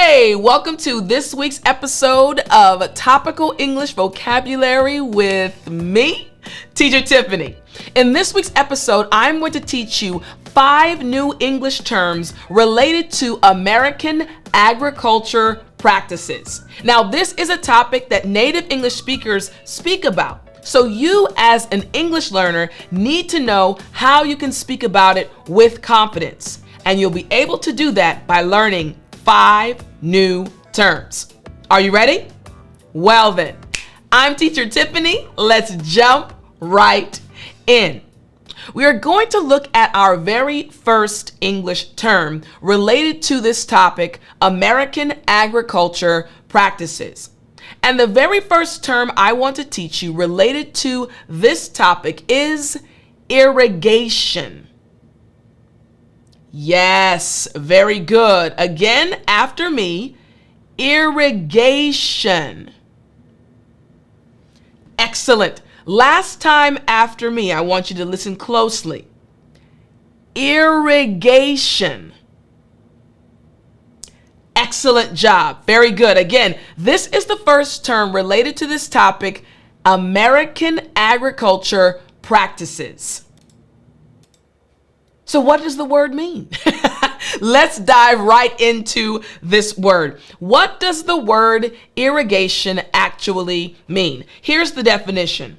Hey, welcome to this week's episode of Topical English Vocabulary with me, Teacher Tiffany. In this week's episode, I'm going to teach you 5 new English terms related to American agriculture practices. Now, this is a topic that native English speakers speak about. So you as an English learner need to know how you can speak about it with confidence. And you'll be able to do that by learning 5 new terms. Are you ready? Well then, I'm Teacher Tiffany. Let's jump right in. We are going to look at our very first English term related to this topic, American agriculture practices. And the very first term I want to teach you related to this topic is irrigation. Yes, very good. Again, after me, irrigation. Excellent. Last time after me, I want you to listen closely. Irrigation. Excellent job. Very good. Again, this is the first term related to this topic, American agriculture practices. So what does the word mean? Let's dive right into this word. What does the word irrigation actually mean? Here's the definition.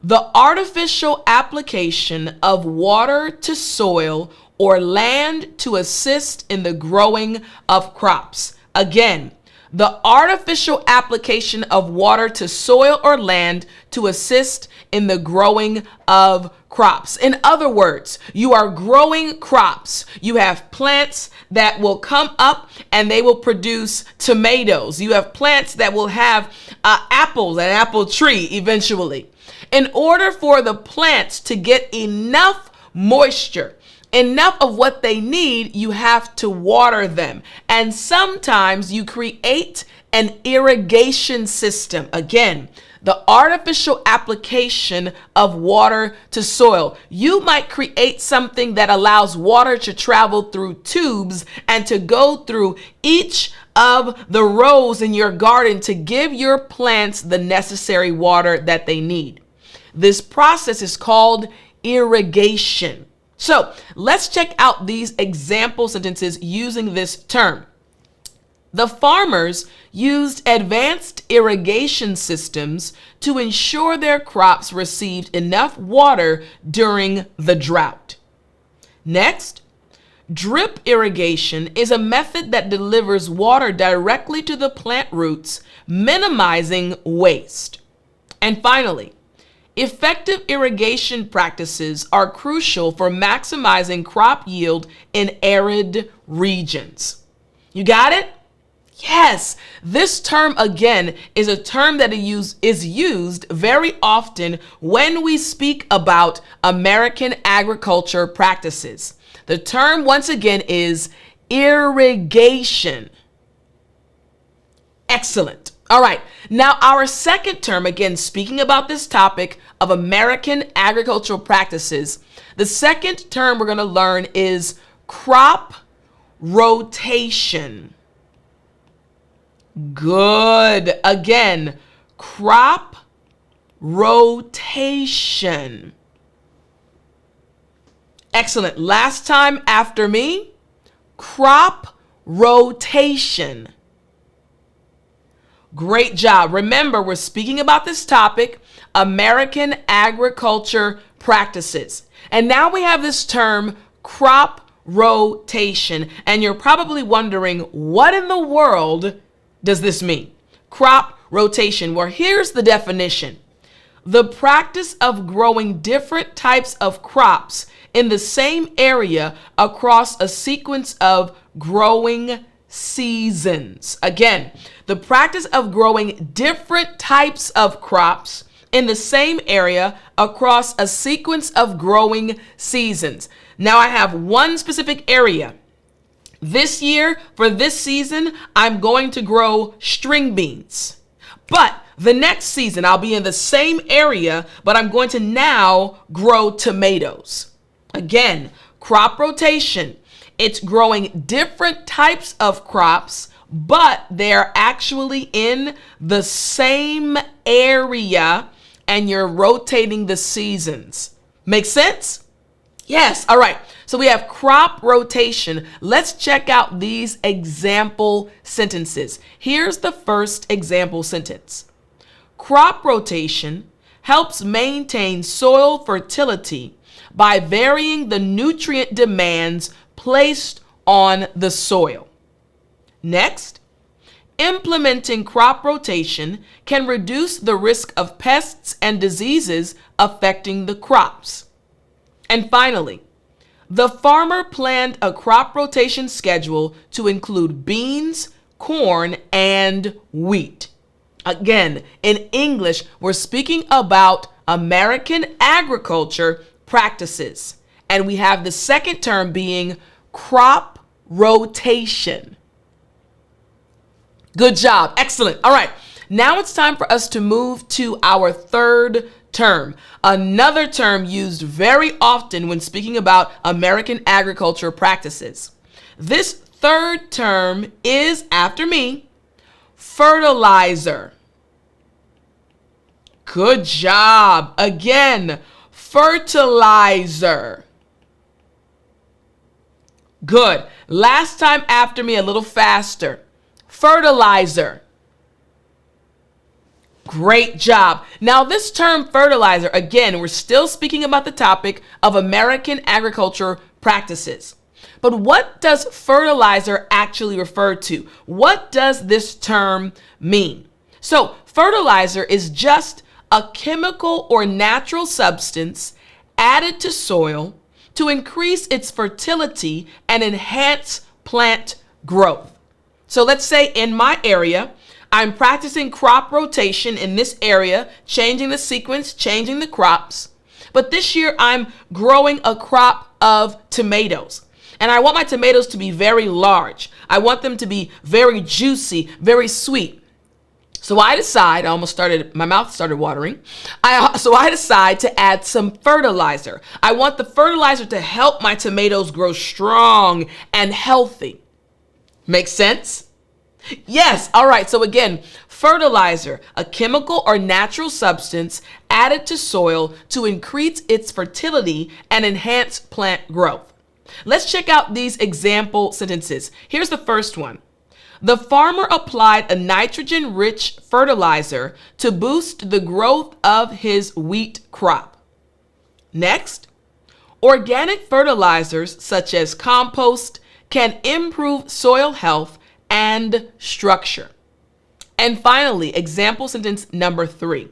The artificial application of water to soil or land to assist in the growing of crops. Again, the artificial application of water to soil or land to assist in the growing of crops. In other words, you are growing crops. You have plants that will come up and they will produce tomatoes. You have plants that will have apples, an apple tree eventually. In order for the plants to get enough moisture, enough of what they need, you have to water them. And sometimes you create an irrigation system. Again, the artificial application of water to soil. You might create something that allows water to travel through tubes and to go through each of the rows in your garden to give your plants the necessary water that they need. This process is called irrigation. So let's check out these example sentences using this term. The farmers used advanced irrigation systems to ensure their crops received enough water during the drought. Next, drip irrigation is a method that delivers water directly to the plant roots, minimizing waste. And finally, effective irrigation practices are crucial for maximizing crop yield in arid regions. You got it? Yes, this term again is a term that is used very often when we speak about American agriculture practices. The term once again is irrigation. Excellent. All right, now our second term, again, speaking about this topic of American agricultural practices, the second term we're going to learn is crop rotation. Good. Again, crop rotation. Excellent. Last time after me, crop rotation. Great job. Remember, we're speaking about this topic, American agriculture practices. And now we have this term, crop rotation. And you're probably wondering, what in the world does this mean? Crop rotation. Well, here's the definition. The practice of growing different types of crops in the same area across a sequence of growing seasons. Again, the practice of growing different types of crops in the same area across a sequence of growing seasons. Now I have one specific area. This year, for this season, I'm going to grow string beans. But the next season, I'll be in the same area, but I'm going to now grow tomatoes. Again, crop rotation. It's growing different types of crops but they're actually in the same area and you're rotating the seasons. Make sense? Yes. All right. So we have crop rotation. Let's check out these example sentences. Here's the first example sentence. Crop rotation helps maintain soil fertility by varying the nutrient demands placed on the soil. Next, implementing crop rotation can reduce the risk of pests and diseases affecting the crops. And finally, the farmer planned a crop rotation schedule to include beans, corn, and wheat. Again, in English, we're speaking about American agriculture practices. And we have the second term being crop rotation. Good job. Excellent. All right. Now it's time for us to move to our third term. Another term used very often when speaking about American agriculture practices. This third term is, after me, fertilizer. Good job. Again, fertilizer. Good. Last time after me, a little faster. Fertilizer. Great job. Now this term fertilizer, again, we're still speaking about the topic of American agriculture practices. But what does fertilizer actually refer to? What does this term mean? So fertilizer is just a chemical or natural substance added to soil to increase its fertility and enhance plant growth. So let's say in my area, I'm practicing crop rotation in this area, changing the sequence, changing the crops. But this year I'm growing a crop of tomatoes. And I want my tomatoes to be very large. I want them to be very juicy, very sweet. So I decide, my mouth started watering. So I decide to add some fertilizer. I want the fertilizer to help my tomatoes grow strong and healthy. Make sense? Yes. All right. So again, fertilizer, a chemical or natural substance added to soil to increase its fertility and enhance plant growth. Let's check out these example sentences. Here's the first one. The farmer applied a nitrogen-rich fertilizer to boost the growth of his wheat crop. Next, organic fertilizers such as compost can improve soil health and structure. And finally, example sentence number 3.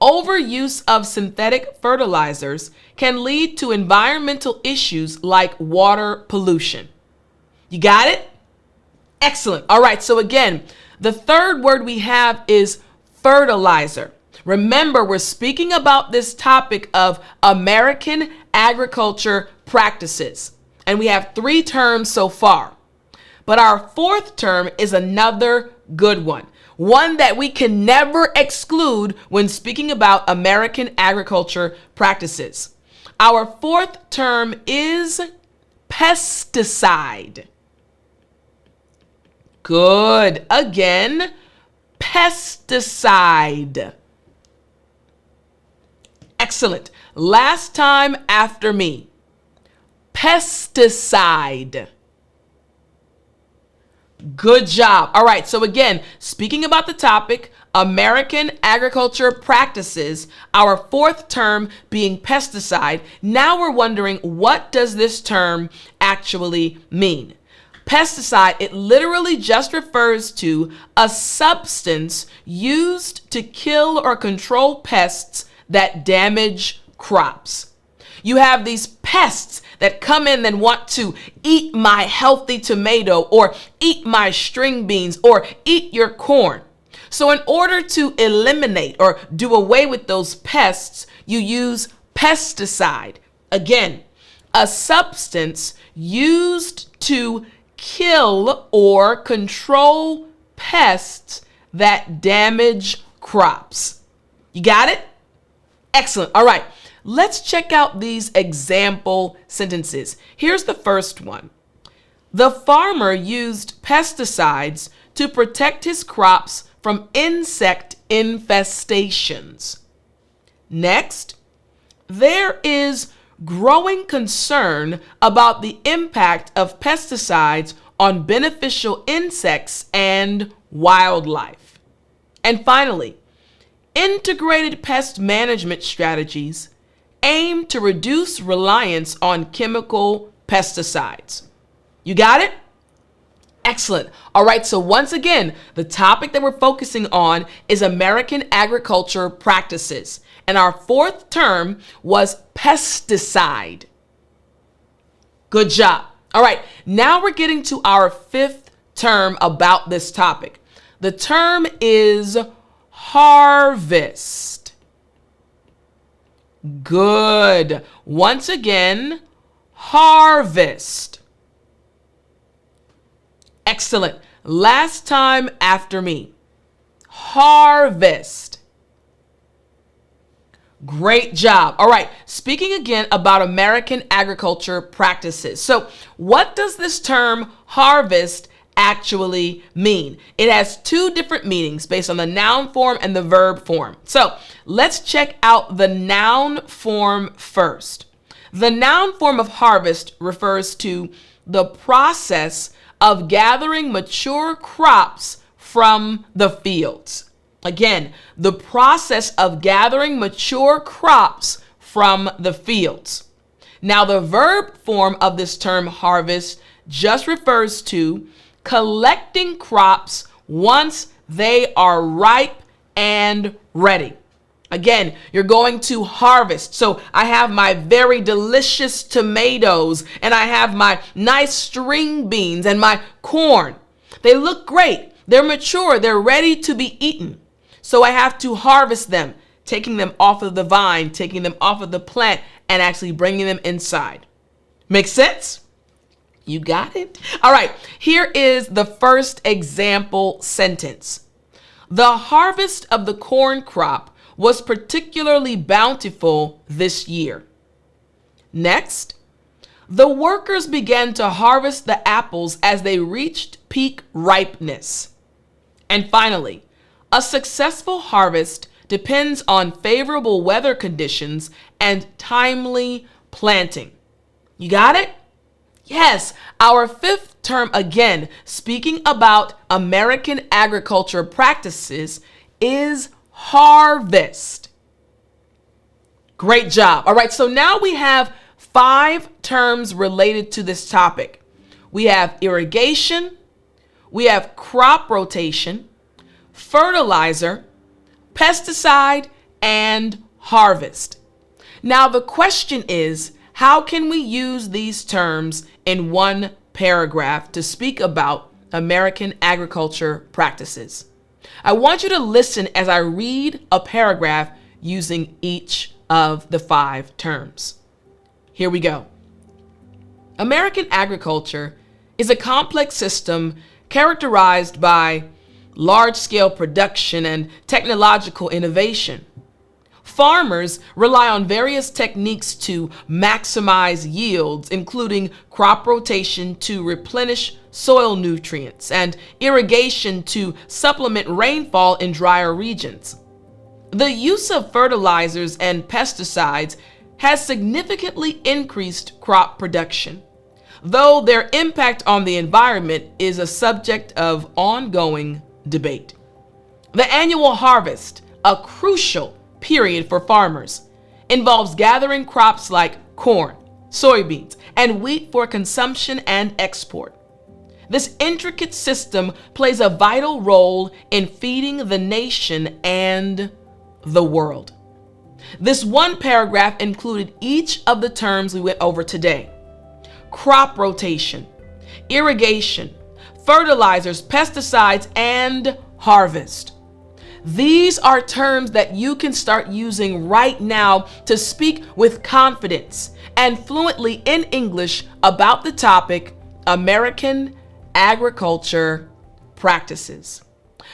Overuse of synthetic fertilizers can lead to environmental issues like water pollution. You got it? Excellent. All right. So again, the third word we have is fertilizer. Remember, we're speaking about this topic of American agriculture practices. And we have 3 terms so far. But our fourth term is another good one. One that we can never exclude when speaking about American agriculture practices. Our fourth term is pesticide. Good. Again, pesticide. Excellent. Last time after me. Pesticide. Good job. All right. So again, speaking about the topic, American agriculture practices, our fourth term being pesticide. Now we're wondering, what does this term actually mean? Pesticide, it literally just refers to a substance used to kill or control pests that damage crops. You have these pests that come in and want to eat my healthy tomato or eat my string beans or eat your corn. So in order to eliminate or do away with those pests, you use pesticide. Again, a substance used to kill or control pests that damage crops. You got it? Excellent. All right. Let's check out these example sentences. Here's the first one. The farmer used pesticides to protect his crops from insect infestations. Next, there is growing concern about the impact of pesticides on beneficial insects and wildlife. And finally, integrated pest management strategies aim to reduce reliance on chemical pesticides. You got it? Excellent. All right, so once again, the topic that we're focusing on is American agriculture practices. And our fourth term was pesticide. Good job. All right, now we're getting to our fifth term about this topic. The term is harvest. Good. Once again, harvest. Excellent. Last time after me. Harvest. Great job. All right. Speaking again about American agriculture practices. So what does this term harvest actually mean? It has two different meanings based on the noun form and the verb form. So let's check out the noun form first. The noun form of harvest refers to the process of gathering mature crops from the fields. Again, the process of gathering mature crops from the fields. Now, the verb form of this term harvest just refers to collecting crops once they are ripe and ready. Again, you're going to harvest. So I have my very delicious tomatoes and I have my nice string beans and my corn. They look great. They're mature. They're ready to be eaten. So I have to harvest them, taking them off of the vine, taking them off of the plant, and actually bringing them inside. Make sense? You got it? All right, here is the first example sentence. The harvest of the corn crop was particularly bountiful this year. Next, the workers began to harvest the apples as they reached peak ripeness. And finally, a successful harvest depends on favorable weather conditions and timely planting. You got it? Yes, our fifth term, again, speaking about American agriculture practices, is harvest. Great job. All right, so now we have 5 terms related to this topic. We have irrigation, we have crop rotation, fertilizer, pesticide, and harvest. Now the question is, how can we use these terms in one paragraph to speak about American agriculture practices? I want you to listen as I read a paragraph using each of the 5 terms. Here we go. American agriculture is a complex system characterized by large-scale production and technological innovation. Farmers rely on various techniques to maximize yields, including crop rotation to replenish soil nutrients and irrigation to supplement rainfall in drier regions. The use of fertilizers and pesticides has significantly increased crop production, though their impact on the environment is a subject of ongoing debate. The annual harvest, a crucial period for farmers, involves gathering crops like corn, soybeans, and wheat for consumption and export. This intricate system plays a vital role in feeding the nation and the world. This one paragraph included each of the terms we went over today: crop rotation, irrigation, fertilizers, pesticides, and harvest. These are terms that you can start using right now to speak with confidence and fluently in English about the topic American agriculture practices.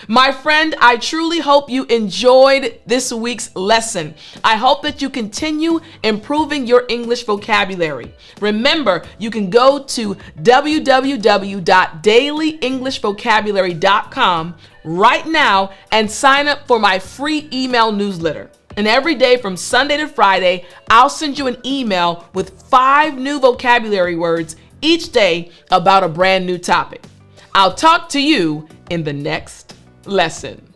My friend, I truly hope you enjoyed this week's lesson. I hope that you continue improving your English vocabulary. Remember, you can go to www.dailyenglishvocabulary.com right now and sign up for my free email newsletter. And every day from Sunday to Friday, I'll send you an email with 5 new vocabulary words each day about a brand new topic. I'll talk to you in the next lesson.